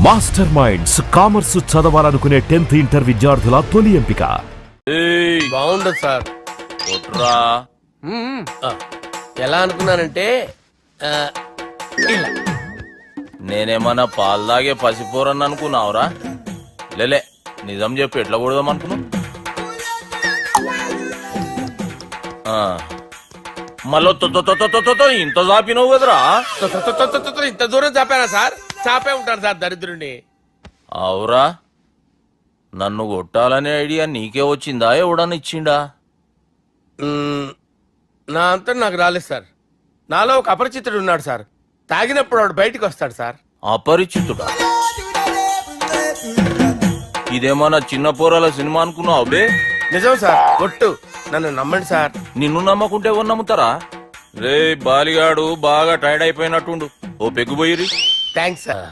Master minds commerce చదవాలనుకునే 10th inter విద్యార్థుల తొలి ఎంపిక. బాగుండదు సార్. ఎలా అనుకున్నానంటే ఇలా. నేనేమన్నా పాలు తాగే పసిపోరని అనుకున్నావురా? లేలే, నిజం చెప్పి ఎట్లా కూడదాం అనుకున్నావు? మళ్ళీ ఇంత చాపినావు కదరా? ఇంత దూరం చాపానా సార్? చాపే ఉంటాను సార్ దరిద్రుడిని. అవురా, నన్ను కొట్టాలనే ఐడియా నీకే వచ్చిందా? ఎవడన్నా ఇచ్చిండా? నా అంతా నాకు రాలేదు సార్. నాలో ఒక అపరిచితుడు ఉన్నాడు సార్. తాగినప్పుడు వాడు బయటికి వస్తాడు సార్. అపరిచితుడా? ఇదేమన్నా చిన్న పోరాల సినిమా అనుకున్నావు బే? నిజం సార్, ఒట్టు. నన్ను నమ్మండి సార్. నిన్ను నమ్మకుంటే ఎవరు నమ్ముతారా? రే బాలిగాడు బాగా టైర్డ్ అయిపోయినట్టుండు, ఓ పెగ్గుపోయిరి. Thanks sir.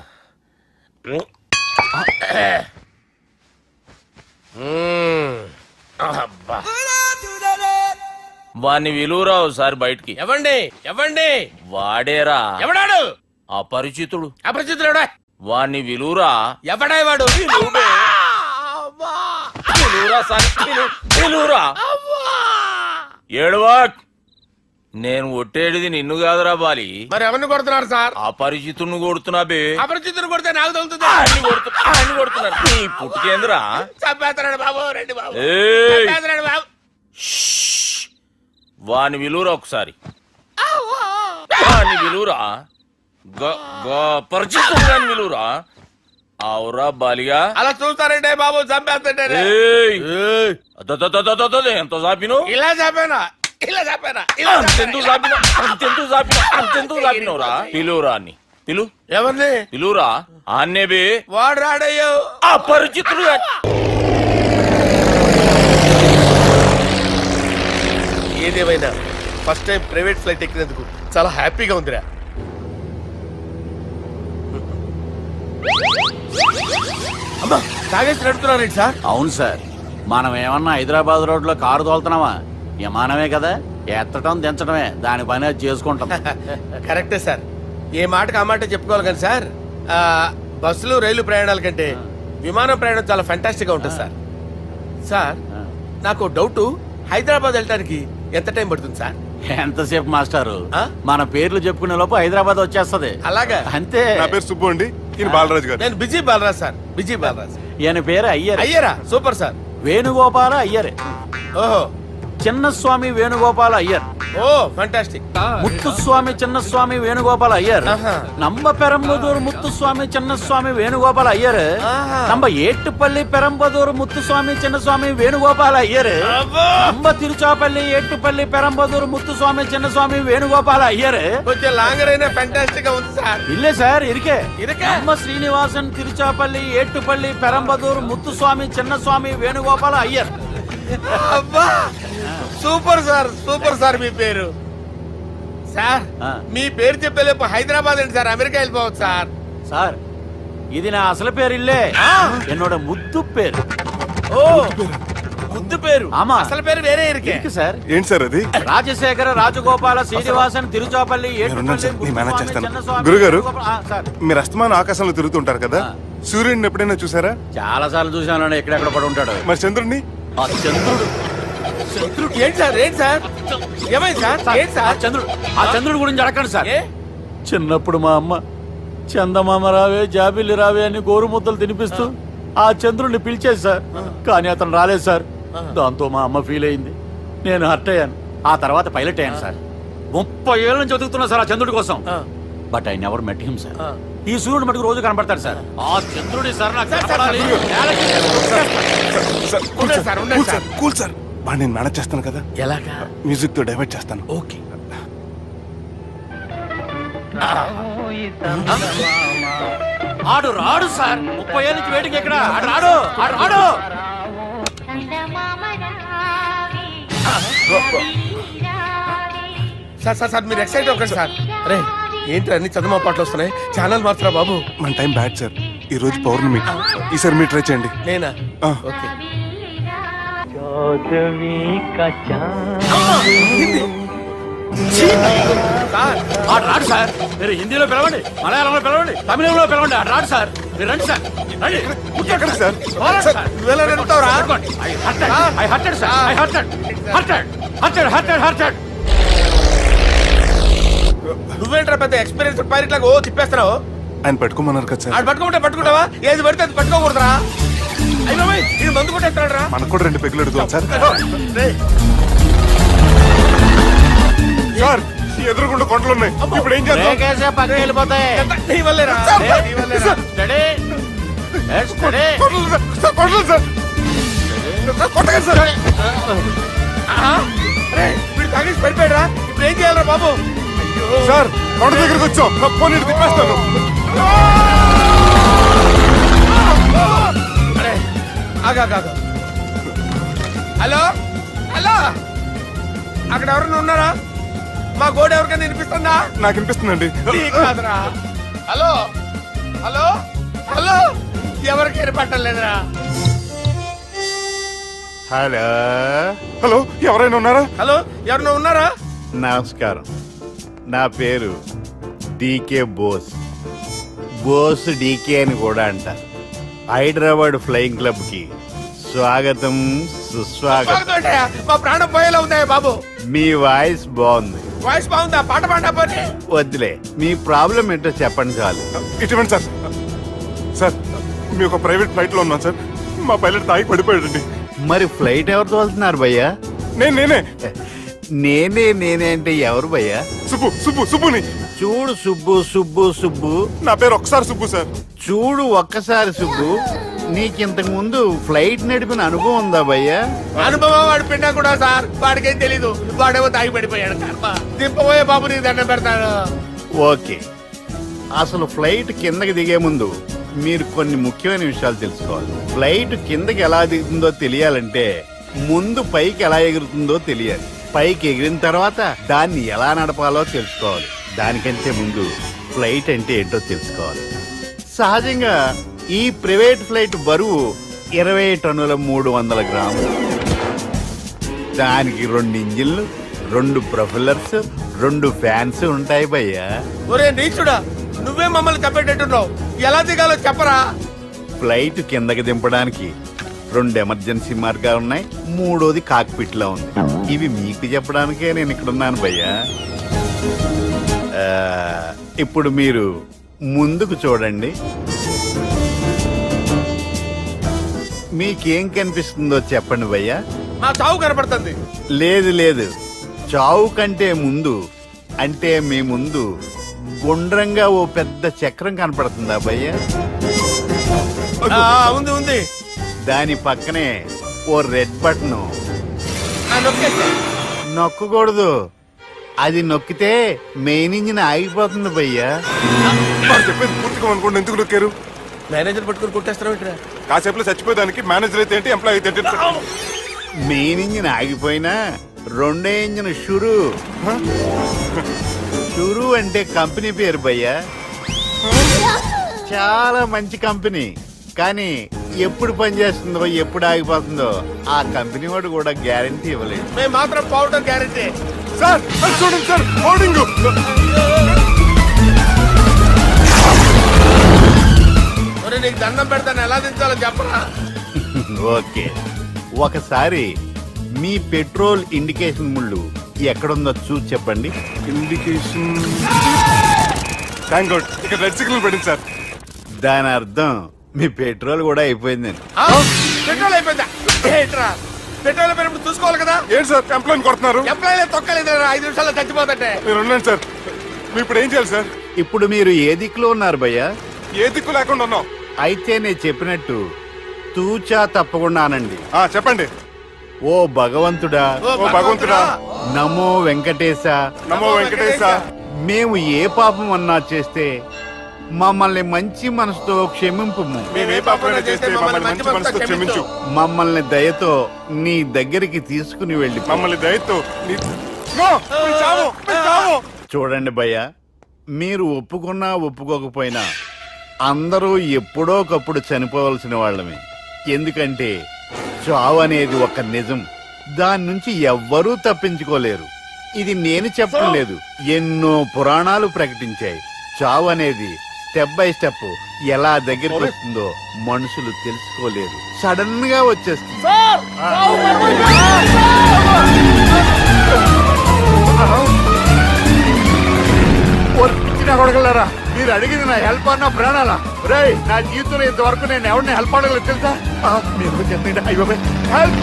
అబ్బా. వాణ్ణి విలువరా ఒకసారి బయటికి. ఎవండి ఎవండి? వాడేరా. ఎవడాడు? అపరిచితుడు. అపరిచితుడా? వాణ్ణి విలువరా. ఎవడా వాడు? ఏడవా, నేను ఒట్టేడిది నిన్ను కాదురా బాలి. మరి ఎవరిని కొడుతున్నారు సార్? అపరిచితుడిని కొడుతున్నా బే. అపరిచితుడు కొడితే నాకు తగులుతుంది. కొడుతున్నారు నీ పుట్టుకేంద్రా? చంపేస్తున్నాడు బాబు, రండి బాబు. ఏయ్, చంపేస్తున్నాడు బాబు. వాని విలువరా ఒకసారి. వాని విలువరా. పరిచితుడు అని విలువరా. అవురా బాలిగా. అలా చూస్తారంటే బాబు, చంపేస్తాడే. ఎంత చాపిను? ఇలా చంపేనా? ఇలా చంపేనా? అంతెందుకు చాపినవురా? పిలువురా అని. పిలు. ఎవరిని పిలువురా. ఆన్నే బే. వాడు రాడయ్యో. అపరిచితుడు. ఏదేమైనా ఫస్ట్ టైం ప్రైవేట్ ఫ్లైట్ ఎక్కినందుకు చాలా హ్యాపీగా ఉందిరా. అమ్మా, తాగేసి నడుపుతున్నారండి సార్? అవును సార్, మనం ఏమన్నా హైదరాబాద్ రోడ్ లో కారు తోలుతున్నామా? విమానమే కదా, ఎత్తడం దించడమే దాని పని అది చేసుకుంటాం. కరెక్టే సార్. ఏ మాటకు ఆ మాట చెప్పుకోవాలి కానీ సార్, బస్సులు రైలు ప్రయాణాల కంటే విమానం ప్రయాణం చాలా ఫెంటాస్టిక్ గా ఉంటుంది సార్. సార్, నాకు డౌట్, హైదరాబాద్ వెళ్ళడానికి ఎంత టైం పడుతుంది సార్? ఎంతసేపు మాస్టారు, మన పేర్లు చెప్పుకునే లోపు హైదరాబాద్ వచ్చేస్తది. అలాగా? అంతే. నా పేరు సుబ్బు అండి, ఈయన బాలరాజు గారు. నేను busy Balaraj sir. Busy Balaraj. ఈయన పేరు అయ్యర్. అయ్యరా? Super sir. వేణుగోపాల అయ్యరే. ఓహో. చిన్నస్వామి వేణుగోపాల అయ్యర్. Oh fantastic. ముత్తుస్వామి చిన్నస్వామి వేణుగోపాల అయ్యర్. நம்ம பெரம்பதூர் முத்துசுவாமி சின்னசுவாமி வேணுகோபால ஐயர். நம்ம ஏட்டுப்பள்ளி பெரம்பதூர் முத்துசுவாமி சின்னசுவாமி வேணுகோபால ஐயர். நம்ம திருச்சாப்பள்ளி ஏட்டுப்பள்ளி பெரம்பதூர் முத்துசுவாமி சின்னசுவாமி வேணுகோபால ஐயர். కొంచెం లాంగర్ అయినా ఫంటాస్టిక్ గా ఉంది సార్. இல்ல சார், இருக்கே. இருக்கே. நம்ம ஸ்ரீனிவாசன் திருச்சாப்பள்ளி ஏட்டுப்பள்ளி பெரம்பதூர் முத்துசுவாமி சின்னசுவாమి వేణుగోపాల అయ్యర్. అబ్బా, సూపర్ సార్, సూపర్ సార్. మీ పేరు సార్, మీ పేరు చెప్పేలేపు హైదరాబాద్ అండి సార్, అమెరికా వెళ్ళిపోవచ్చు సార్. సార్, ఇది నా అసలు పేరు ఇల్లే, என்னோட ముద్దు పేరు. ఓ, ముద్దు పేరు. ఆమా, అసలు పేరు వేరే ఇరికే సార్. ఏంటి సార్ అది? రాజశేఖర రాజగోపాల శ్రీనివాసన్ తిరుచాపల్లి గురుగారు, మీరు అస్తమానం ఆకాశంలో తిరుగుతుంటారు కదా, సూర్యుడిని ఎప్పుడైనా చూసారా? చాలా సార్లు చూసాను, ఎక్కడెక్కడ పడి ఉంటాడు. మరి చంద్రుడిని? చంద్రుడు. ఏంటి సార్? ఏంటి సార్? ఏమైంది సార్? ఏంటి సార్? చంద్రుడు గురించి అడగండి సార్. చిన్నప్పుడు మా అమ్మ చందమామ రావే జాబిల్లి రావే అని గోరు ముద్దలు తినిపిస్తూ ఆ చంద్రుడిని పిలిచేది సార్. కానీ అతను రాలేదు సార్. దాంతో మా అమ్మ ఫీల్ అయింది, నేను హర్ట్ అయ్యాను. ఆ తర్వాత పైలట్ అయ్యాను సార్. 30 ఏళ్ళ నుంచి చదువుతున్నా సార్ ఆ చంద్రుడి కోసం. But I never met him sir. ఈ సూర్యుడు మటుకు రోజు కనపడతాడు సార్. ఆ చంద్రుడి సార్ నాకు కూల్ సార్, బాగా నేను మేనేజ్ చేస్తాను కదా. ఎలాగా? మ్యూజిక్ తో డైవర్ట్ చేస్తాను. ఓకే. ఆడు రాడు సార్, 30 ఏళ్ళ నుంచి వేటికి ఎక్కడ ఆడు రాడు. ఆడు రాడు. సార్ సార్ సార్, మీరు ఎక్సైట్ అవ్వకండి సార్. అరే ఏంటి అన్ని చదువు పాటలు వస్తున్నాయి, ఛానల్ మార్చరా బాబు. మన టైం బ్యాడ్ సార్, ఈ రోజు పౌర్ణమి. ఈసారి మీరు ట్రై చేయండి. నేనా? ఓకే. రాడు సార్. మీరు హిందీలో పిలవండి, మలయాళంలో పిలవండి, తమిళంలో పిలవండి, రాడు సార్. మీరు రండి సార్ రండి. ఎక్కడ సార్? పోరాడు సార్. నువ్వెలా నడుపుతావురా? పట్టుకోండి. I hurted, sir. I hurted. నువ్వేంట్రా పెద్ద ఎక్స్పీరియన్స్ పైరెట్ లాగా ఓ తిప్పేస్తున్నావు. ఆయన పట్టుకోమన్నారు కదా సార్. ఆడు పట్టుకుంటే పట్టుకుంటావా? ఏది పడితే అది పట్టుకోకూడదురా. అయ్యి బాబాయ్ ఇది మందు కొట్టేస్తాడు రా. మనకు కూడా 2 పెగ్గులు అడుగుతాం సార్. సార్ ఈ ఎదురుగుండా కొండలు ఉన్నాయి, ఇప్పుడు ఏం చేద్దాం? బ్రేకేసే పక్కకి వెళ్ళిపోతాయి. నీ వల్లేరా. నీ వల్లేరా. Steady. Yes, steady. Kondalu sir, sir, Kondalu sir. Sir, కొట్టకండి సార్. ఆహా. రేయ్, వీడు తాగేసి పడిపోయాడురా. ఇప్పుడు ఏం చేయాలరా బాబు? అయ్యో. సార్ కొండ దగ్గరికి వచ్చాం, పోనీ ఇటు తిప్పేస్తాను. అరే, ఆగాగాగు. హలో హలో, అక్కడ ఎవరైనా ఉన్నారా? మా గోడ ఎవరికైనా వినిపిస్తుందా? నాకు వినిపిస్తుందండి. నీకు కాదురా. హలో హలో హలో, ఎవరికి వినపట్టలేదురా. హలో హలో, ఎవరైనా ఉన్నారా? హలో, ఎవరైనా ఉన్నారా? నమస్కారం, నా పేరు డీకే బోస్. బోస్ డీకే అని కూడా అంటారు. హైదరాబాద్ ఫ్లయింగ్ క్లబ్ కి స్వాగతం సుస్వాగతం. స్వాగతం ఏంటయ్యా? మా ప్రాణం పోయేలా ఉందా బాబు? మీ వాయిస్ బాగుంది. వాయిస్ బాగుందా? పాట పాడా పోనీ. వద్దులే, మీ ప్రాబ్లం ఏంటో చెప్పండి చాలు. ఇటువంటి సార్, సార్ మీ ఒక ప్రైవేట్ ఫ్లైట్ లో ఉన్నాం సార్. మా పైలట్ తాగి పడిపోయాడండి. మరి ఫ్లైట్ ఎవరితో వెళ్తున్నారు భయ్యా? నేనే నేనే అంటే ఎవరు భయ్యా? సుబ్బుని. చూడు సుబ్బు సుబ్బు సుబ్బు, నా పేరు ఒకసారి సుబ్బు సార్. చూడు ఒక్కసారి సుబ్బు, నీకింతకు ముందు ఫ్లైట్ నడిపిన అనుభవం ఉందా భయ్యా? అనుభవం వాడు పిన్నా కూడా సార్, వాడికేం తెలీదు. వాడేమో తాగి పడిపోయాడు. కర్మ. దింపబోయే బాబు నీకు దండం పెడతాను. ఓకే, అసలు ఫ్లైట్ కిందకి దిగే ముందు మీరు కొన్ని ముఖ్యమైన విషయాలు తెలుసుకోవాలి. ఫ్లైట్ కిందకి ఎలా దిగుతుందో తెలియాలంటే ముందు పైకి ఎలా ఎగురుతుందో తెలియాలి. పైకి ఎగిరిన తర్వాత దాన్ని ఎలా నడపాలో తెలుసుకోవాలి. దానికంటే ముందు ఫ్లైట్ అంటే ఏంటో తెలుసుకోవాలి. సహజంగా ఈ ప్రైవేట్ ఫ్లైట్ బరువు 20 టన్నుల 300 గ్రాములు. దానికి 2 ఇంజిన్లు, 2 ప్రొఫెల్లర్స్, 2 ఫ్యాన్స్ ఉంటాయి భయ్యా. ఒరే నీచుడా, నువ్వే మమ్మల్ని తప్పేటట్టున్నావు. ఎలా దిగాలో చెప్పరా. ఫ్లైట్ కిందకి దింపడానికి 2 ఎమర్జెన్సీ మార్గాలు ఉన్నాయి, 3వది కాక్పిట్ లో ఉంది. ఇవి మీకు చెప్పడానికే నేను ఇక్కడ ఉన్నాను భయ్యా. ఇప్పుడు మీరు ముందుకు చూడండి. మీకేం కనిపిస్తుందో చెప్పండి భయ్యా. మా చావు కనపడుతుంది. లేదు, చావు కంటే ముందు అంటే మీ ముందు గుండ్రంగా ఓ పెద్ద చక్రం కనపడుతుందా భయ్యా? ఉంది. దాని పక్కనే ఓ రెడ్ బటన్. నొక్కేసా. నొక్కకూడదు, అది నొక్కితే మెయిన్ ఇంజిన్ ఆగిపోతుంది భయ్యా. వాడు చెప్పేది పూర్తిగా అనుకోండి, ఎందుకు నొక్కారు? మేనేజర్ పట్టుకుని కొట్టేస్తారా? కాసేపులో చచ్చిపోయేదానికి మేనేజర్ అయితే ఏంటి, ఎంప్లాయ్ అయితే ఏంటి? మెయిన్ ఇంజిన్ ఆగిపోయినా రెండో ఇంజిన్ షురు అంటే కంపెనీ పేరు భయ్యా. చాలా మంచి కంపెనీ, కానీ ఎప్పుడు పనిచేస్తుందో ఎప్పుడు ఆగిపోతుందో ఆ కంపెనీ వాడు కూడా గ్యారంటీ ఇవ్వలేదు. మేము మాత్రం పౌడర్ గ్యారెంటీ. సార్ అది చూడండి సార్, హోర్డింగ్. ఒరే నీకు దండం పెడతాను, ఎలా దించాలో చెప్పరా. ఓకే, ఒకసారి మీ పెట్రోల్ ఇండికేషన్ ముళ్ళు ఎక్కడుందో చూసి చెప్పండి. ఇండికేషన్. థ్యాంక్ గాడ్, ఇక్కడ రెడ్ సిగ్నల్ పడింది సార్. దాని అర్థం మీ పెట్రోల్ కూడా అయిపోయిందండి. పెట్రోల్ అయిపోయిందా? ఏంట్రా పెట్రోల్ అయిపోయినప్పుడు చూసుకోవాలి కదా. ఏంటి సార్ ఎంప్లాయ్ కొడుతున్నారు? ఎంప్లాయీలే తొక్కలేదు 5 నిమిషాల్లో చచ్చిపోతుంటే. మీరు ఉండండి సార్, మీరు ఇప్పుడు ఏం చేయాలి సార్? ఇప్పుడు మీరు ఏ దిక్కులో ఉన్నారు భయ్యా? ఏ దిక్కు లేకుండా ఉన్నాం. అయితే నేను చెప్పినట్టు తూచా తప్పకుండా అనండి. చెప్పండి. ఓ భగవంతుడా, ఓ భగవంతుడా, నమో వెంకటేశ, నమో వెంకటేశ. మేము ఏ పాపం అన్నా చేస్తే మమ్మల్ని మంచి మనసుతో క్షమింపు. మేమే పాపమైనా చేస్తే మమ్మల్ని మంచి మనసుతో క్షమించు. మమ్మల్ని దయతో నీ దగ్గరికి తీసుకుని వెళ్ళి మమ్మల్ని దయతో నో, మీ చావు, మీ చావు. చూడండి భయ్య, మీరు ఒప్పుకున్నా ఒప్పుకోకపోయినా అందరూ ఎప్పుడో ఒకప్పుడు చనిపోవలసిన వాళ్ళమే. ఎందుకంటే చావు అనేది ఒక నిజం, దాని నుంచి ఎవ్వరూ తప్పించుకోలేరు. ఇది నేను చెప్పడం లేదు, ఎన్నో పురాణాలు ప్రకటించాయి. చావు అనేది స్టెప్ బై స్టెప్ ఎలా దగ్గరికి వస్తుందో మనుషులు తెలుసుకోలేరు, సడన్ గా వచ్చేస్తుంది. కొడగలరా, మీరు అడిగింది నా హెల్ప్ అన్న ప్రాణాలా? రేయ్, నా జీవితంలో ఇంతవరకు నేను ఎవరిని హెల్ప్ అడగలేదు తెలుసా? మీరు చెప్పండి. అయ్యో, హెల్ప్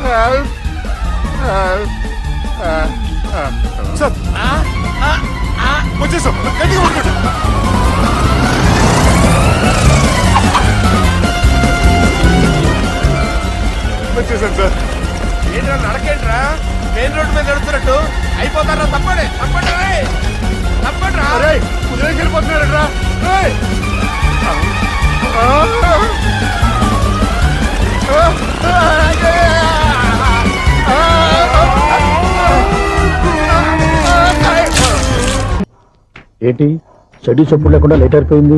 హెల్ప్ సార్ వచ్చేసాం, గట్టిగా పట్టుకోండి. వచ్చేసాను సార్. ఏంట్రా నడకేంట్రా, మెయిన్ రోడ్ మీద నడుస్తున్నట్టు అయిపోతారా? తప్పండి తప్పండి రే, తప్పండి రా. రేయ్, కుదిరేకి వెళ్ళిపోతున్నారట్రా. రేయ్. ఏంటి చెడు చెప్పుడు లేకుండా లేట్ అయిపోయింది.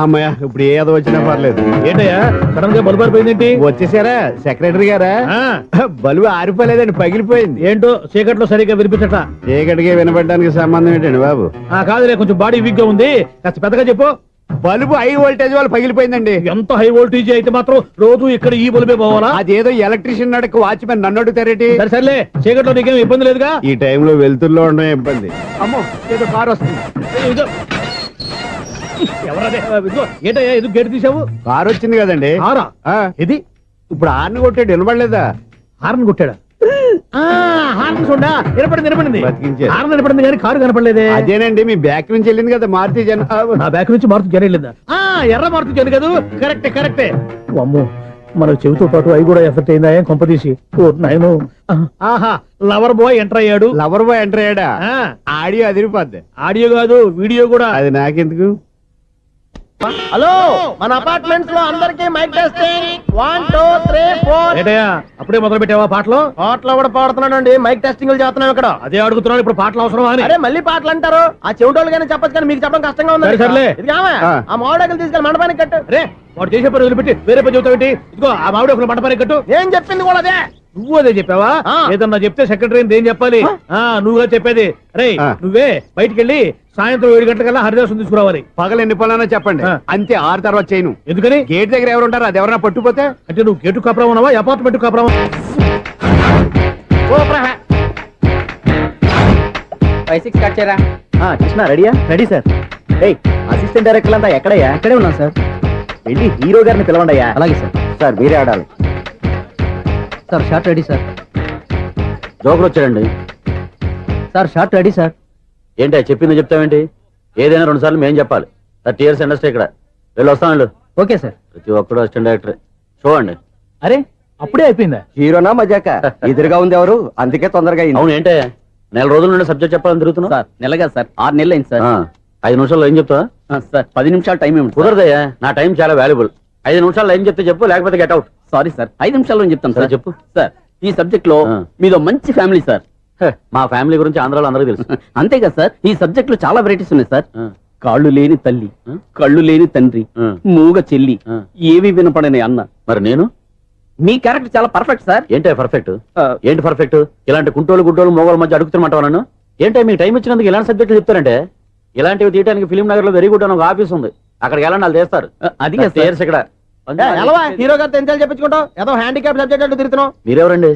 అమ్మయ్య, ఇప్పుడు ఏదో వచ్చినా పర్లేదు. ఏంటయ్యా సడన్ గా బల్బు అయిపోయింది ఏంటి? వచ్చేసారా సెక్రటరీ గారా? బలువు ఆరిపోలేదండి, పగిలిపోయింది. ఏంటో చీకట్లో సరిగ్గా వినిపించట. చీకటికి వినపడడానికి సంబంధం ఏంటండి బాబు? కాదులే, కొంచెం బాడీ వీక్ గా ఉంది, కాస్త పెద్దగా చెప్పు. బల్బు హై వోల్టేజ్ వాళ్ళు పగిలిపోయిందండి. ఎంత హై వోల్టేజ్ అయితే మాత్రం రోజు ఇక్కడ ఈ బల్బే పోవాలా? అదేదో ఎలక్ట్రీషియన్ నడక వాచ్మెన్ నన్ను అడుగుతారేటి? సరే సర్లే, చీకట్లో నీకేం ఇబ్బంది లేదుగా? ఈ టైంలో వెళ్తుల్లో ఉండడం ఇబ్బంది. అమ్మో, ఏదో కారు వస్తుంది. ఇదో. ఎవరదే? ఇదిగో, ఏంటయ్యా ఇది గేట్ తీసావు? కారు వచ్చింది కదండి. కారా? ఇది ఇప్పుడు హార్న్ కొట్టాడు, వినపడలేదా? హార్న్ కొట్టాడా? హార్న్ చూడా వినపడింది. బతికించారు. హార్న్ వినపడింది కానీ కారు కనపడలేదే. అదేనండి, మీ బ్యాక్ నుంచి వెళ్ళింది కదా మారుతి జన. నా బ్యాక్ నుంచి మారుతు జరగలేదా? ఎర్ర మారుతు జన కదా. కరెక్టే. అమ్మో, మన చెవితో పాటు అవి కూడా ఎఫెక్ట్ అయిందా? ఏం కొంపదీసి. ఓ నాయనో. ఆహా, లవర్ బాయ్ ఎంటర్ అయ్యాడు. లవర్ బాయ్ ఎంటర్ అయ్యాడా? ఆడియో అదిరిపోద్ది. ఆడియో కాదు, వీడియో కూడా. అది నాకెందుకు? హలో, మన అపార్ట్మెంట్స్ లో అందరికి మైక్ టెస్టింగ్ 1 2 3 4. ఏంటయ్యా అప్పుడే మొదలు పెట్టావా పాటలు? పాటలు కూడా పాడుతున్నానండి, మైక్ టెస్టింగ్ చేస్తున్నాం ఇక్కడ. అదే అడుగుతున్నాను, ఇప్పుడు పాటలు అవసరమా అని. అరే మళ్ళీ పాటలు అంటారు, ఆ చెవిటోళ్ళు కానీ చెప్పచ్చు కానీ మీకు చెప్పడం కష్టంగా ఉంది. సర్లే. ఇది ఆమె, ఆ మామిడాకులు తీసుకెళ్ళి మండపానికి కట్టు. రే, వాడు చేసే పని వదిలిపెట్టి వేరే పని చెబుతావేంటి? ఇదిగో ఆ మామిడి ఒక మంటపానికి కట్టు. నేను చెప్పింది కూడా అదే. నువ్వు అదే చెప్పావా? ఆ. ఏదన్నా చెప్తే సెక్రటరీ ఏం చెప్పాలి? నువ్వుగా చెప్పేది. రే, నువ్వే బయటికి వెళ్ళి సాయంత్రం 7 గంటలకల్లా హరిదాసు తీసుకురావాలి. పగలు ఎన్ని పనులన్నా చెప్పండి, అంతే. 6 తర్వాత చేయను. ఎందుకని? గేట్ దగ్గర ఎవరు ఉంటారు? అది ఎవరన్నా పట్టుపోతే? అంటే నువ్వు గేటు కాపురం ఉన్నావా, అపార్ట్మెంట్ కాపురం? కృష్ణ రెడీయా? Ready sir. అసిస్టెంట్ డైరెక్టర్ అంతా ఎక్కడయ్యా? ఇక్కడే ఉన్నాం సార్. వెళ్ళి హీరో గారిని పిలవండి అయ్యా. అలాగే సార్. సార్ మీరే ఆడాలి సార్. Short ready sir. జోకులు వచ్చాడండి సార్. Short ready sir. ఏంటి చెప్పింది చెప్తావేంటి? ఏదైనా 2 సార్లు మేం చెప్పాలి. 30 years ఇండస్ట్రీ ఇక్కడ. వెళ్ళి వస్తాను. Okay sir. ప్రతి ఒక్కడు అసిస్టెంట్ డైరెక్టర్. చూడండి. అరే అప్పుడే అయిపోయిందా? హీరోనా మజాక? ఎదురుగా ఉంది ఎవరు, అందుకే తొందరగా అయింది. అవును, ఏంటే నెల రోజుల నుండి సబ్జెక్ట్ చెప్పాలని తిరుగుతున్నా? సార్ నెలగా సార్, 6 నెలలు అయింది సార్. 5 నిమిషాల్లో ఏం చెప్తా? సార్ 10 నిమిషాలు టైం ఏమి కుదరదయ్యా, నా టైం చాలా వాల్యుబుల్. 5 నిమిషాల్లో ఏం చెప్తే చెప్పు, లేకపోతే గెట్ అవుట్. సారీ సార్, 5 నిమిషాల్లో చెప్తాను సార్. చెప్పు. సార్ ఈ సబ్జెక్ట్ లో మీదో మంచి ఫ్యామిలీ సార్. మా ఫ్యామిలీ గురించి ఆంధ్రాలో అందరికీ తెలుసు. అంతే కదా సార్, ఈ సబ్జెక్ట్ లో చాలా వెరైటీస్ ఉన్నాయి సార్. కాళ్ళు లేని తల్లి, కళ్ళు లేని తండ్రి, మూగ చెల్లి, ఏవి వినపడని అన్న. మరి నేను? మీ క్యారెక్టర్ చాలా పర్ఫెక్ట్ సార్. ఏంటే పర్ఫెక్ట్? ఏంటి పర్ఫెక్ట్? ఇలాంటి కుంటోలు గుడ్డోలు మోగోళ్ళ మధ్య అడుగుతున్నమాట నన్ను. ఏంటంటే మీకు టైం ఇచ్చినందుకు ఇలాంటి సబ్జెక్టులు చెప్తారంటే? ఇలాంటివి తీయడానికి ఫిలిం నగర్ లో వెరీ గుడ్ అని ఒక ఆఫీస్ ఉంది, అక్కడికి వెళ్ళండి, వాళ్ళు చేస్తారు. అది ఇక్కడ హీరో గారితో ఎంత చెప్పించుకుంటాం, ఏదో హ్యాండిక్యాప్ సబ్జెక్ట్ అంటూ తిరుగుతున్నాం. మీరెవరండి?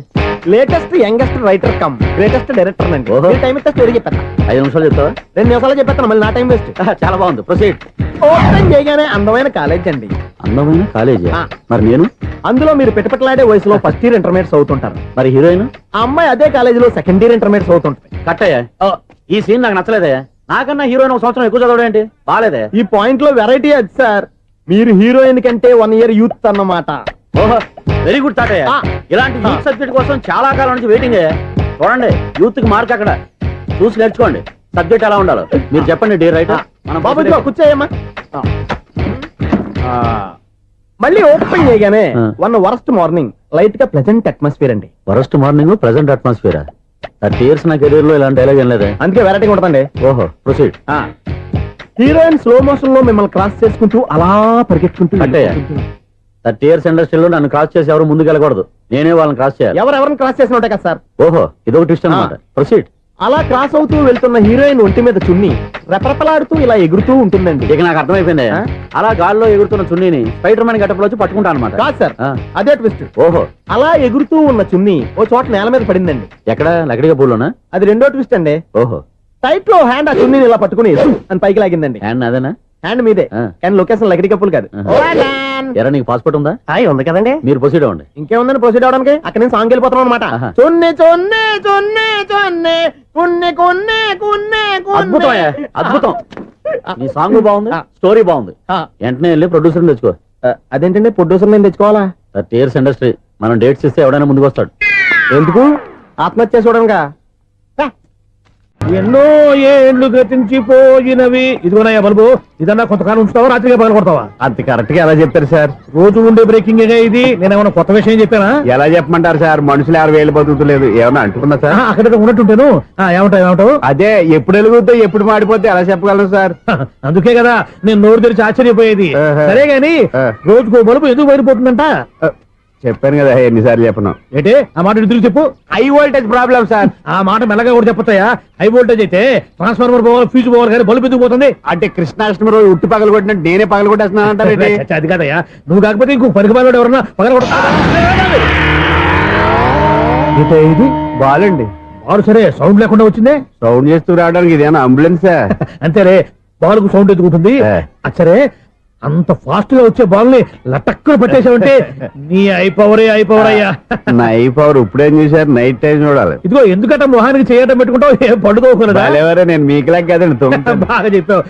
Latest youngest writer come greatest director అండి. టైం ఇస్తే స్టోరీ చెప్పాను. 5 నిమిషాలు చెప్తావా? 2 నిమిషాలు చెప్పేస్తాను, మళ్ళీ నా టైం వేస్ట్. చాలా బాగుంది, ప్రొసీడ్. ఓపెన్ చేయగానే అందమైన కాలేజ్ అండి. అందమైన కాలేజీ? మరి నేను? అందులో మీరు పెట్టుపట్లాడే వయసులో ఫస్ట్ ఇయర్ ఇంటర్మీడియట్స్ అవుతుంటారు. మరి హీరోయిన్? ఆ అమ్మాయి అదే కాలేజీలో సెకండ్ ఇయర్ ఇంటర్మీడియట్స్ అవుతుంటారు. కట్టయ్యా, ఈ సీన్ నాకు నచ్చలేదే. నాకన్నా హీరోయిన్ 1 సంవత్సరం ఎక్కువ చదవడం ఏంటి? బాలేదే. ఈ పాయింట్ లో వెరైటీ అది సార్, మీరు హీరోయిన్ కంటే 1 year యూత్ అన్నమాట. ఓహో, వెరీ గుడ్ తాటయ్య. ఇలాంటి యూత్ సబ్జెక్ట్ కోసం చాలా కాలం నుంచి వెయిటింగ్. చూడండి, యూత్ కి మార్క్ అక్కడ చూసి నేర్చుకోండి. సబ్జెక్ట్ ఎలా ఉండాలో మీరు చెప్పండి డియర్ రైటర్. మన బాబు కూర్చోయమ్మా. మళ్ళీ ఓపెన్ చేయగానే 1 వరస్ట్ మార్నింగ్, లైట్ గా ప్లెజెంట్ అట్మాస్ఫియర్ అండి. Worst morning, present atmosphere. 30 years నా కెరీర్ లో ఇలాంటి డైలాగ్ ఏం లేదే. అందుకే వెరైటీ ఉంటుందండి. ఓహో, ప్రొసీడ్. హీరోయిన్ స్లో మోషన్ లో మిమ్మల్ని క్రాస్ చేసుకుంటూ అలా పరిగెత్తుకుంటూ కట్టయ్య, 30 years ఇండస్ట్రీలో నన్ను క్రాస్ చేసి ఎవరు ముందుకు వెళ్ళకూడదు, నేనే వాళ్ళని క్రాస్ చేయాలి. ఎవరెవరిని క్రాస్ చేసిన ఉంటాయి కదా సార్. ఓహో, ఇదొక ట్విస్ట్ అన్నమాట. ప్రొసీడ్. అలా క్రాస్ అవుతూ వెళ్తున్న హీరోయిన్ ఒంటి మీద చున్ని రెపరెపలాడుతూ ఇలా ఎగురుతూ ఉంటుందండి. ఇక నాకు అర్థమైపోయింది. అలా గాల్లో ఎగురుతున్న చున్నీని స్పైడర్ మ్యాన్ గట్టపులో వచ్చి పట్టుకుంటా అనమాట. కాదు సార్, అదే ట్విస్ట్. ఓహో, అలా ఎగురుతూ ఉన్న చున్ని ఓ చోట నేల మీద పడిందండి. ఎక్కడ? లకడిగా పూలోనా? అది రెండో ట్విస్ట్ అండి. ఓహో, టైట్ లో హ్యాండ్ ఆ చున్నీని ఇలా పట్టుకుని అని పైకి లాగిందండి. హ్యాండ్ అదేనా? హ్యాండ్ మీదే, కానీ లొకేషన్ లకడి కప్పులు కాదు. ఎరా, నీకు పాస్పోర్ట్ ఉందా? హాయ్, ఉంది కదండి. మీరు ప్రొసీడ్ అవ్వండి. ఇంకేముందని ప్రొసీడ్ అవడానికి? అక్కడ నుంచి సాంగ్ వెళ్ళిపోతున్నాం అనమాట. చున్ని చున్ని చున్ని చున్ని కున్ని కున్ని కున్ని అద్భుతం, అద్భుతం. నీ సాంగ్ బాగుంది, స్టోరీ బాగుంది. వెంటనే వెళ్ళి ప్రొడ్యూసర్ తెచ్చుకో. అదేంటండి ప్రొడ్యూసర్ నేను తెచ్చుకోవాలా? 30 years ఇండస్ట్రీ, మనం డేట్స్ ఇస్తే ఎవడైనా ముందుకు వస్తాడు. ఎందుకు? ఆత్మహత్య చూడనుగా. ఎన్నో ఏళ్ళు గతించిపోయినవి. ఇదిగోనయ్యా బల్బు, ఇదన్నా కొంతకాలం ఉంచుతావా, రాత్రిగా పగల కొడతావా? అంత కరెక్ట్ గా ఎలా చెప్తారు సార్? రోజు ఉండే బ్రేకింగ్ ఇది. నేనేమన్నా కొత్త విషయం చెప్పానా? ఎలా చెప్పమంటారు సార్? మనుషులు 60 వేలు బతుకుతలేదు, ఏమన్నా అంటున్నా సార్? అక్కడ ఉన్నట్టుంటేను. ఏమంటావు? అదే ఎప్పుడు వెలుగుతో ఎప్పుడు మాడిపోతే ఎలా చెప్పగలరు సార్? అందుకే కదా నేను నోరు తెరిచి ఆశ్చర్యపోయేది. సరే గాని రోజుకో బల్బు ఎందుకు బయటపోతుందంట? చెప్పాను కదా ఎన్నిసార్లు చెప్పను. ఏంటే ఆ మాట తిరిగి చెప్పు. High voltage problem sir. ఆ మాట మెల్లగా కూడా చెప్పొస్తాయా? హై వోల్టేజ్ అయితే ట్రాన్స్ఫార్మర్ పోవాలి, ఫ్యూజ్ పోవాలి, కానీ బల్బు ఎందుకు పోతుంది? అంటే కృష్ణాష్టమి రోజు ఉట్టి పగలు కొట్టినట్టు నేనే పగలు కొట్టేస్తున్నాను అంటారు. అది కాదయ్యా, నువ్వు కాకపోతే ఇంకో పనికి బాగా ఎవరన్నా పగల కొడతా. ఇది బాలండి. బాలు సరే, సౌండ్ లేకుండా వచ్చిందే. సౌండ్ చేస్తూ రావడానికి ఇదేనా అంబులెన్స్? అంతేరే, బాలుకు సౌండ్ ఎదుగుతుంది. సరే, అంత ఫాస్ట్ గా వచ్చే బాల్ ని లటక్కున పట్టేసావంటే నీ ఐపవర్ అయ్యా. నైట్ పవర్ ఇప్పుడేం చూసారు? నైట్ టైం చూడాలి. ఇదిగో ఎందుకంటే మొహానికి చేయటం పెట్టుకుంటావు, ఏం పండుకోకూడదా? ఎవరే, నేను మీకులా కదండి. బాగా చెప్పావు.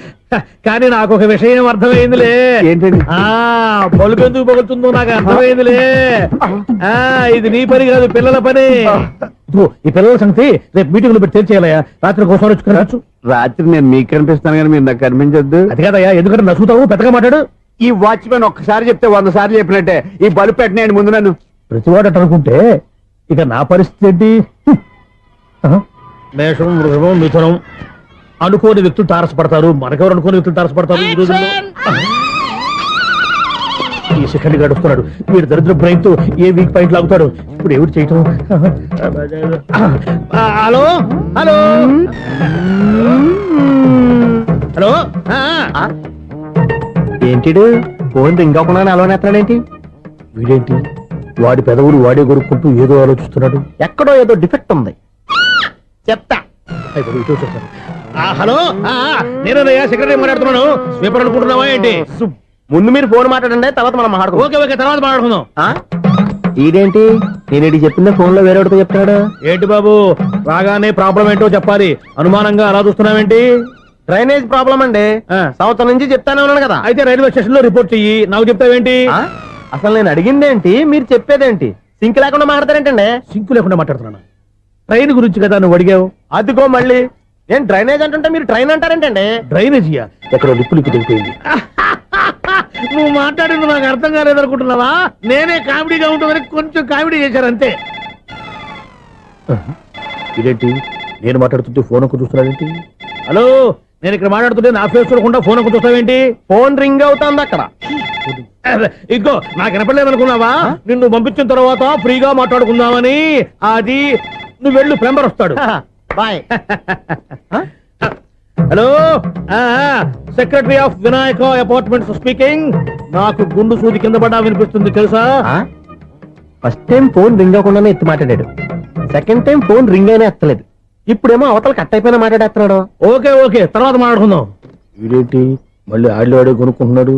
కానీ నాకు ఒక విషయం అర్థమైందిలే. ఏంటండి? బల్బు ఎందుకు పగులుతుందో నాకు అర్థమైందిలే. ఇది నీ పని కాదు, పిల్లల పని. ఈ పిల్లల సంగతి రేపు మీటింగ్ లో పెట్టి తెలిసేయాలయ్యా. రాత్రి ఒకసారి వచ్చి కనవచ్చు. రాత్రి నేను మీకు కనిపిస్తాను కానీ మీరు నాకు కనిపించొద్దు. అది కాదయ్యా, ఎందుకంటే నసుగుతావు, పెద్దగా మాట్లాడు. ఈ వాచ్మెన్ ఒక్కసారి చెప్తే 100 సార్లు చెప్పినట్టే. ఈ బల్బు పెట్టినాయండి ముందు నన్ను. ప్రతివాడట అనుకుంటే ఇక నా పరిస్థితి ఏంటి? మేషం, వృషభం, మిథునం. అనుకోని వ్యక్తులు తారసపడతారు, మనకెవరు అనుకోని వ్యక్తులు తారసపడతారు ఈ రోజుల్లో. ఈ సెకండ్ గడుస్తున్నాడు, వీడు దరిద్ర బ్రెయిన్ తో ఏ వీక్ పాయింట్ లాగుతాడు. ఇప్పుడు ఏమిటి చేయటం? Hello hello hello. ఏంటిడు ఫోన్ రింగ్ అవ్వకుండా అలవనేస్తున్నాడేంటి? వీడేంటి, వాడి పెదవులు వాడే కొరుక్కుంటూ ఏదో ఆలోచిస్తున్నాడు. ఎక్కడో ఏదో డిఫెక్ట్ ఉంది, చెప్తా. హలో, నేనయ్యా సెక్రటరీ మాట్లాడుతున్నాను. స్వీపర్ అనుకుంటున్నావా ఏంటి? ముందు మీరు ఫోన్ మాట్లాడండి, తర్వాత మనం మాట్లాడుకో. ఓకే ఓకే, తర్వాత మాట్లాడుకుందాం. ఇదేంటి నేను చెప్పిందే ఫోన్ లో వేరే ఒకటి చెప్తాడు. ఏంటి బాబు, రాగానే ప్రాబ్లం ఏంటో చెప్పాలి. అనుమానంగా అలా చూస్తున్నావేంటి? డ్రైనేజ్ ప్రాబ్లం అండి. సంవత్సరం నుంచి చెప్తానే ఉన్నాను కదా. అయితే రైల్వే స్టేషన్ లో రిపోర్ట్ చెయ్యి, నాకు చెప్తావేంటి? అసలు నేను అడిగిందేంటి, మీరు చెప్పేదేంటి? సింక్ లేకుండా మాట్లాడతారేంటండి? సింకు లేకుండా మాట్లాడుతున్నాను. ట్రైన్ గురించి కదా నువ్వు అడిగావు. అదిగో మళ్ళీ నేను డ్రైనేజ్ అంటుంటే మీరు ట్రైన్ అంటారేంటండి? డ్రైనేజీయా? ఎక్కడో లిప్పులికి తెలిపోయింది. నువ్వు మాట్లాడింది నాకు అర్థం కాలేదనుకుంటున్నావా? నేనే కామెడీగా ఉంటుందని కొంచెం కామెడీ చేశారు అంతే. ఇదేంటి, నేను మాట్లాడుతుంటే ఫోన్ ఒక్క చూస్తున్నావేంటి? హలో, నేను ఇక్కడ మాట్లాడుతుంటే నా ఫేస్ చూడకుండా ఫోన్ ఒక్క చూస్తావేంటి? ఫోన్ రింగ్ అవుతుంది అక్కడ. ఇదిగో, నాకు వినపడలేదు అనుకున్నావా? నిన్ను పంపించిన తర్వాత ఫ్రీగా మాట్లాడుకుందామని. అది నువ్వు వెళ్ళు, ప్లంబర్ వస్తాడు. Bye. Hello, secretary of Vinayaka apartments speaking. నాకు గుండు సూది కింద పడ్డా వినిపిస్తుంది తెలుసా? ఫస్ట్ టైం ఫోన్ రింగ్ అవ్వకుండానే ఎత్తి మాట్లాడాడు, సెకండ్ టైం ఫోన్ రింగ్ అయినా ఎత్తలేదు, ఇప్పుడేమో అవతల కట్ అయిపోయినా మాట్లాడేస్తున్నాడు. ఓకే ఓకే, తర్వాత మాట్లాడుకుందాం. వీడేంటి మళ్ళీ ఆడిలో కొనుక్కుంటున్నాడు?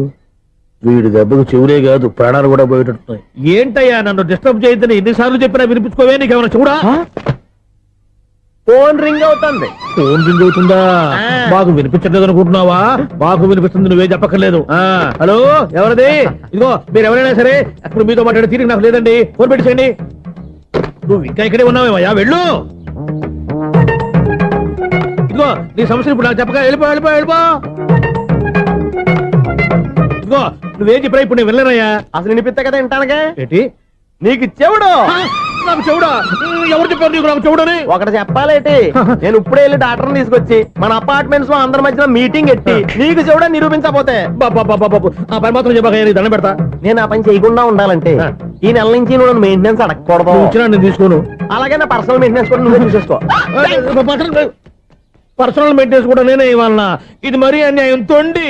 వీడి దెబ్బకు చెవులే కాదు, ప్రాణాలు కూడా పోయేటట్టున్నాయి. ఏంటయ్యా, నన్ను డిస్టర్బ్ చేయొద్దని ఎన్నిసార్లు చెప్పినా వినిపించుకోవే? నీకేమైనా చూడా? ఫోన్ రింగ్ అవుతుంది. ఫోన్ రింగ్ అవుతుందా? మాకు వినిపించట్లేదు అనుకుంటున్నావా? మాకు వినిపిస్తుంది, నువ్వే చెప్పక్కర్లేదు. హలో, ఎవరిది? ఇదిగో, మీరు ఎవరైనా సరే అప్పుడు మీతో మాట్లాడే తీరిక నాకు లేదండి. ఫోన్ పెట్టేసేయండి. నువ్వు ఇంకా ఇక్కడే ఉన్నావేమయ్యా, వెళ్ళు. ఇదిగో, నీ సమస్యలు ఇప్పుడు నాకు చెప్పక వెళ్ళిపో వెళ్ళిపో వెళ్ళిపో. ఇదిగో, నువ్వేం చెప్పరా ఇప్పుడు నేను వెళ్ళానయ్యా. అసలు వినిపిస్తా కదా వింటానగా. ఏంటి? నీకు చెవుడు నాకు చెవుడా? ఎవరు చెప్పారు నీకు నాకు చెవుడని? ఒకటి చెప్పాలేటి, నేను ఇప్పుడే వెళ్ళి డాక్టర్ని తీసుకొచ్చి మన అపార్ట్మెంట్స్ లో అందరి మధ్యలో మీటింగ్ ఎట్టి నీకు చెవుడా నిరూపించకపోతే బాబు ఆ పని మాత్రం చెప్పక నీకు దండం పెడతా. నేను ఆ పని చేయకుండా ఉండాలంటే ఈ నెల నుంచి నువ్వు మెయింటెనెన్స్ అడగకూడదు. నువ్వు ఇచ్చినా నేను తీసుకోను. అలాగే నా పర్సనల్ మెయింటెనెన్స్ కూడా నువ్వే చూసేసుకో. పర్సనల్ మెయింటెనెన్స్ కూడా నేనే ఇవ్వాలన్నా? ఇది మరీ అన్యాయం తొండి.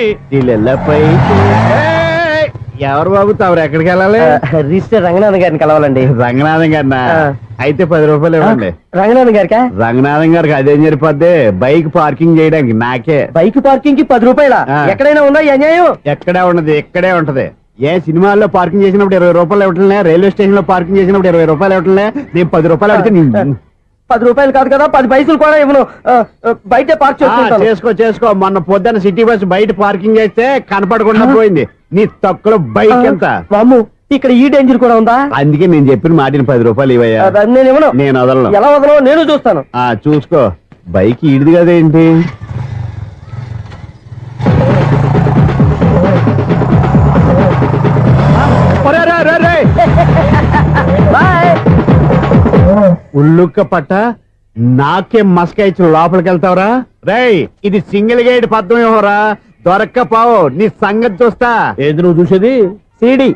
ఎవరు బాబు తమరు ఎక్కడికి వెళ్ళాలి? రిజిస్టర్ రంగనాథన్ గారిని కలవాలండి. రంగనాథం గారినా? అయితే 10 రూపాయలు ఇవ్వండి. రంగనాథన్ గారికా? రంగనాథం గారికి అదేం సరిపోద్ది, బైక్ పార్కింగ్ చేయడానికి నాకే. బైక్ పార్కింగ్ కి 10 రూపాయల? ఎక్కడైనా ఉందా ఈ అన్యాయం? ఎక్కడే ఉన్నది, ఇక్కడే ఉంటది. ఏ సినిమాల్లో పార్కింగ్ చేసినప్పుడు 20 రూపాయలు ఇవ్వట్లే, రైల్వే స్టేషన్ లో పార్కింగ్ చేసినప్పుడు 20 రూపాయలు ఇవ్వట్లే, నేను 10 రూపాయలు అడిగితే 10 రూపాయలు కాదు కదా, 10 పైసలు కూడా ఇవ్వను. బయటే పార్క్ చేసుకుంటాను. చేసుకో. మొన్న పొద్దున్న సిటీ బస్ బయట పార్కింగ్ చేస్తే కనపడకుండా పోయింది. నీ తక్కువ బైక్ ఎంత? మాము ఇక్కడ ఈ డేంజర్ కూడా ఉందా? అందుకే నేను చెప్పిన మాటిని 10 రూపాయలు ఇవ్వయ్యా. నేను ఇవ్వను. నేను వదలను. ఎలా వదలను నేను చూస్తాను. చూసుకో. బైక్ ఈడిది కదేంటి? ఉల్లుక్క పట్ట నాకే మస్క ఇచ్చిన లోపలికి వెళ్తావరా? రేయ్, ఇది సింగిల్ గేట్ పద్మం ఇవ్వరా, దొరక్కపోవు నీ సంగతి చూస్తా. ఏది నువ్వు చూసేది? సీడీ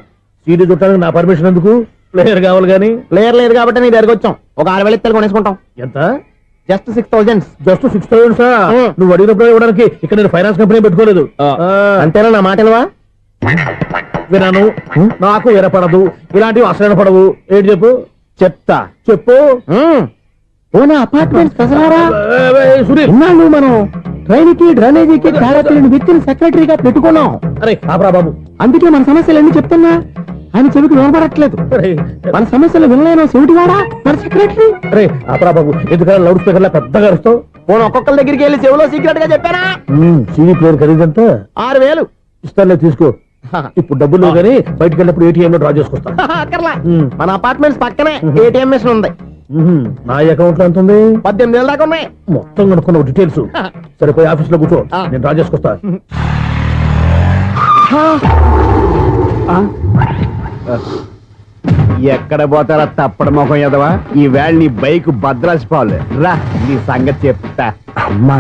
చుట్టానికి నా పర్మిషన్ ఎందుకు? ప్లేయర్ కావాలి గానీ. ప్లేయర్ లేదు కాబట్టి నీ దగ్గరకు వచ్చాం. ఒక 6,000 ఇత్తలు కొనేసుకుంటాం. ఎంత? జస్ట్ 6,000. Just 6,000 sir? నువ్వు అడిగినప్పుడు ఇవ్వడానికి ఇక్కడ నేను ఫైనాన్స్ కంపెనీ పెట్టుకోలేదు. అంతేనా నా మాటలువా? వినాను, నాకు ఎరపడదు, ఇలాంటివి అసలు పడవు. ఏంటి చెప్పు? చెప్తా. చెప్పు. అపార్ట్మెంట్ సునీల్, ఇన్నాళ్ళు మనం ట్రైన్ కి డ్రైనేజీకి తేడా తెలియని వ్యక్తిని సెక్రటరీగా పెట్టుకున్నాం. అరే ఆపరా బాబు. అందుకే మన సమస్యలు ఎన్ని చెప్తున్నా ఆయన చెవికి వినపడట్లేదు. మన సమస్యలు వినలేను చెవిటివాడా మన సెక్రటరీ. అరే ఆపరా బాబు, ఎందుకంటే లౌడ్ స్పీకర్ లా పెద్దగా అరుస్తావు. ఒక్కొక్కరి దగ్గరికి వెళ్ళి చెవిలో సీక్రెట్ గా చెప్పానా? సీడీ ప్లేయర్ ఖరీదంత 6,000 ఇస్తానులే, తీసుకో. ఇప్పుడు డబ్బులు కానీ బయటకు వెళ్ళినప్పుడు ఏటీఎం లో డ్రా చేసుకొస్తా. అక్కర్లా, మన అపార్ట్మెంట్స్ పక్కనే ఏటీఎం మిషన్ ఉంది. నా అకౌంట్ లో ఎంత ఉంది? 18,000 దాకా ఉన్నాయి. మొత్తం కనుక్కున్న డీటెయిల్స్. సరిపోయి ఆఫీస్ లో కూర్చో, నేను డ్రా చేసుకొస్తా. ఎక్కడ పోతారా తప్పడ మొహం ఎదవా? ఈ వేళ నీ బైక్ భద్రాసిపోవాలి. రా, నీ సంగతి చెప్తా. అమ్మా,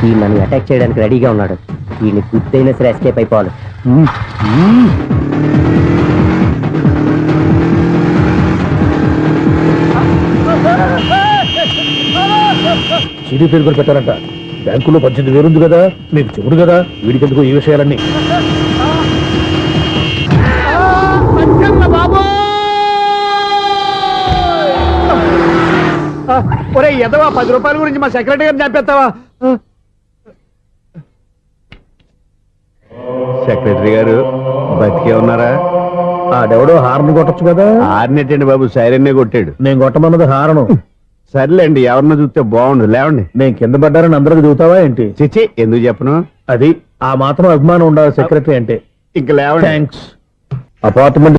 ఈ నన్ను అటాక్ చేయడానికి రెడీగా ఉన్నాడు. ఈయన గుద్దైనా సరే ఎస్కేప్ అయిపోవాలి. సీడీ ప్లేయర్ కూడా పెట్టారంట. బ్యాంకులో 18,000 ఉంది కదా, మీకు చెబుడు కదా, వీడికెందుకు ఈ విషయాలన్నీ? ఒరే ఎదవా, 10 రూపాయల గురించి మా సెక్రటరీ గారిని చంపేస్తావా? సెక్రటరీ గారు బతికే ఉన్నారా? ఆడెవడో హార్న్ కొట్టచ్చు కదా. ఆరినట్టండి బాబు, సైరన్నే కొట్టాడు. నేను కొట్టమన్నది హారను. సర్లేండి, ఎవరినో చూస్తే బాగుండు. లేవండి. నేను కింద పడ్డారని అందరికి చూతావా ఏంటి? చిచ్చి, ఎందుకు చెప్పను? అది ఆ మాత్రం అభిమానం ఉండాలి సెక్రటరీ అంటే. ఇంక లేవండి. థ్యాంక్స్. అపార్ట్మెంట్